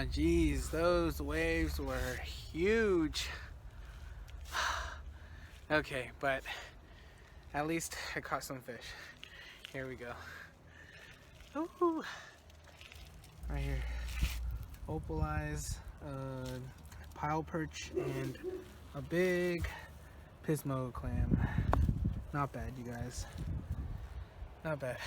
Geez, those waves were huge. Okay, but at least I caught some fish. Here we go. Ooh, right here. Opal eyes, pile perch, and a big pismo clam. Not bad, you guys. Not bad.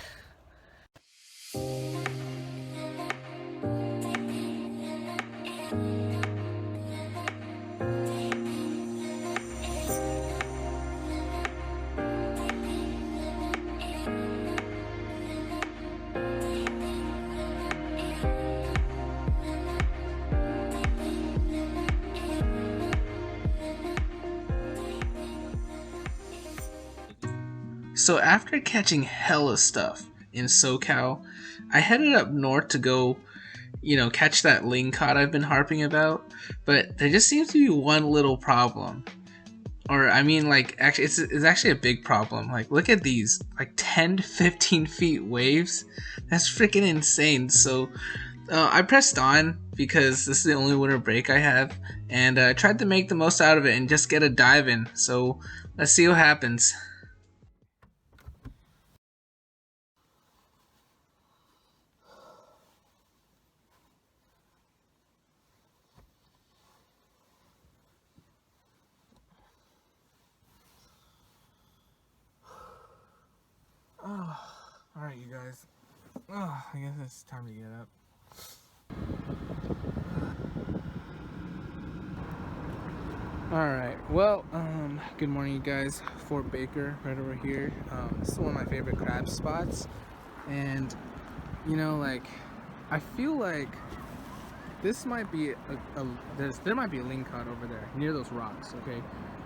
So after catching hella stuff in SoCal, I headed up north to go, catch that lingcod I've been harping about. But there just seems to be one little problem. Or, I mean, like, actually, it's actually a big problem. Like, look at these, like, 10 to 15 feet waves. That's freaking insane. So, I pressed on because this is the only winter break I have. And tried to make the most out of it and just get a dive in. So, let's see what happens. Oh, alright, you guys. Oh, I guess it's time to get up. Alright, well, good morning, you guys. Fort Baker, right over here. This is one of my favorite crab spots. And, like, I feel like this might be there might be a lingcod over there near those rocks. Okay,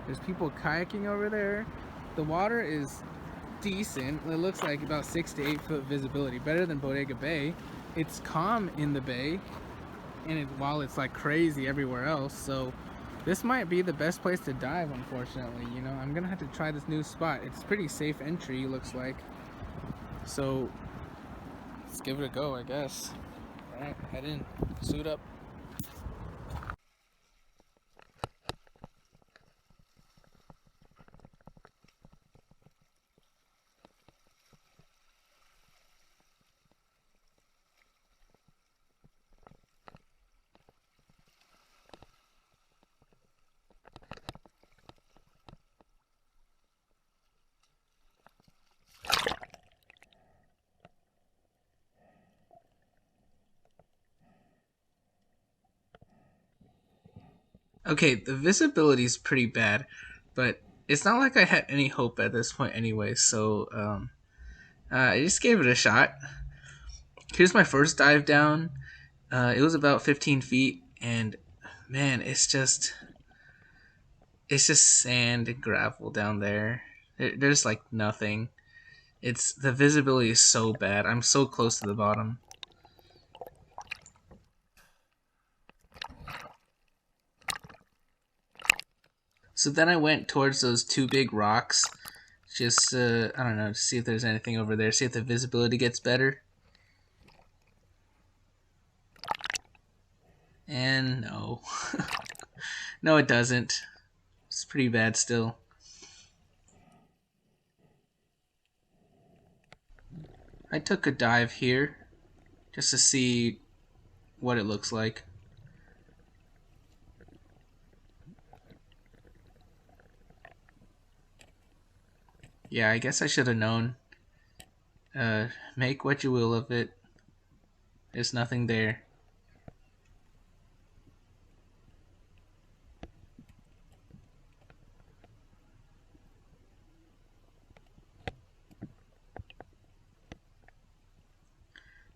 there's people kayaking over there. The water is decent. It looks like about 6 to 8 foot visibility, better than Bodega Bay. It's calm in the bay, and while it's like crazy everywhere else. So this might be the best place to dive, unfortunately. I'm gonna have to try this new spot. It's pretty safe entry, looks like. So let's give it a go, I guess. Alright, head in, suit up. Okay, the visibility is pretty bad, but it's not like I had any hope at this point anyway, so I just gave it a shot. Here's my first dive down. It was about 15 feet, and man, it's just sand and gravel down there. There's like nothing. The visibility is so bad. I'm so close to the bottom. So then I went towards those two big rocks, just I don't know, to see if there's anything over there, see if the visibility gets better. And no. No, it doesn't. It's pretty bad still. I took a dive here just to see what it looks like. Yeah, I guess I should have known. Make what you will of it. There's nothing there.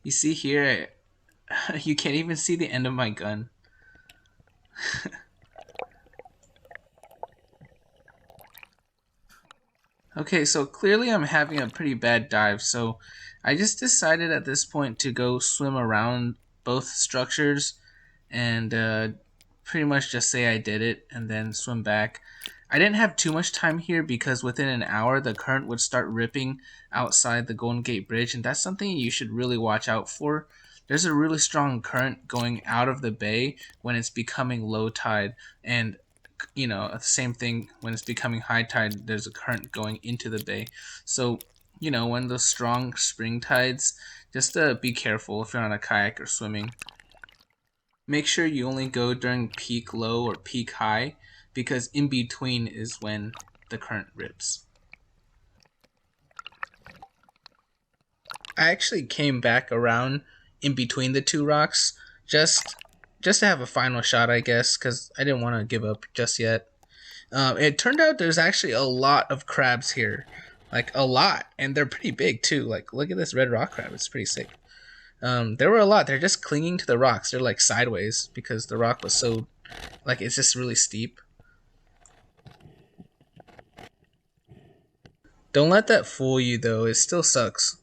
You see here, you can't even see the end of my gun. Okay, so clearly I'm having a pretty bad dive, so I just decided at this point to go swim around both structures and pretty much just say I did it and then swim back. I didn't have too much time here because within an hour the current would start ripping outside the Golden Gate Bridge, and that's something you should really watch out for. there's a really strong current going out of the bay when it's becoming low tide, and the same thing when it's becoming high tide. There's a current going into the bay. So when those strong spring tides, just be careful if you're on a kayak or swimming. Make sure you only go during peak low or peak high, because in between is when the current rips. I actually came back around in between the two rocks just to have a final shot, I guess, because I didn't want to give up just yet. It turned out there's actually a lot of crabs here, like a lot, and they're pretty big too. Like, look at this red rock crab; it's pretty sick. There were a lot. They're just clinging to the rocks. They're like sideways because the rock was so, like, it's just really steep. Don't let that fool you though. It still sucks.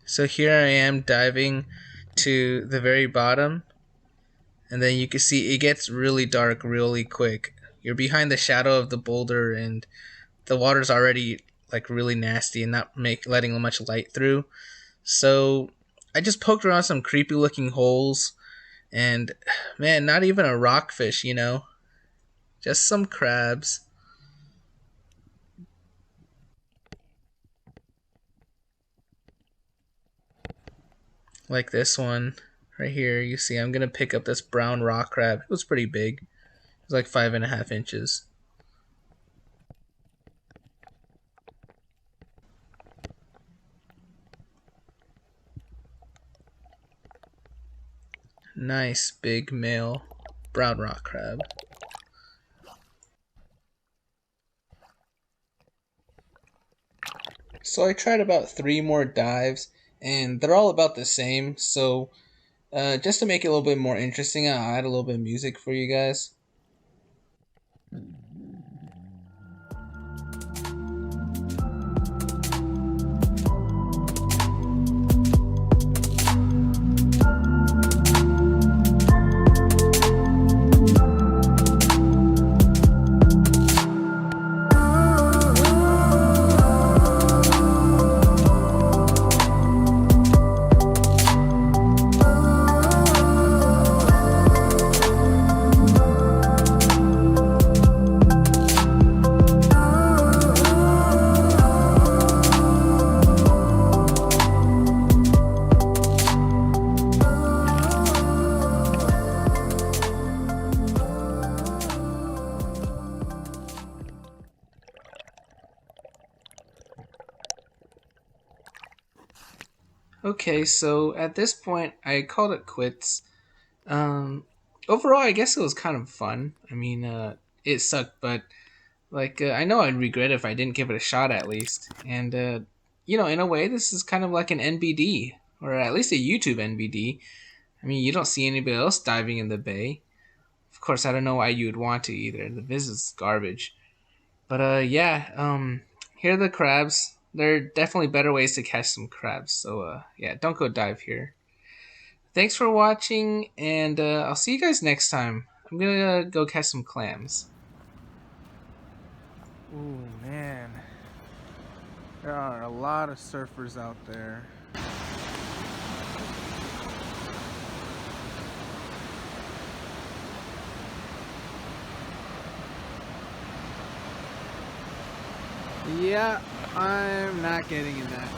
So here I am diving to the very bottom, and then you can see it gets really dark really quick. You're behind the shadow of the boulder, and the water's already like really nasty and not letting much light through. So I just poked around some creepy looking holes, and man, not even a rockfish, just some crabs. Like this one right here. You see, I'm gonna pick up this brown rock crab. It was pretty big. It was like 5.5 inches. Nice big male brown rock crab. So I tried about 3 more dives, and they're all about the same. So just to make it a little bit more interesting, I'll add a little bit of music for you guys. Okay, so at this point, I called it quits. Um, Overall, I guess it was kind of fun. I mean, it sucked, but like I know I'd regret it if I didn't give it a shot at least. And in a way, this is kind of like an NBD, or at least a YouTube NBD. I mean, you don't see anybody else diving in the bay. Of course, I don't know why you would want to either. The viz is garbage. But yeah, here are the crabs. There are definitely better ways to catch some crabs. So yeah, don't go dive here. Thanks for watching, and I'll see you guys next time. I'm gonna go catch some clams. Ooh, man. There are a lot of surfers out there. Yeah, I'm not getting in that.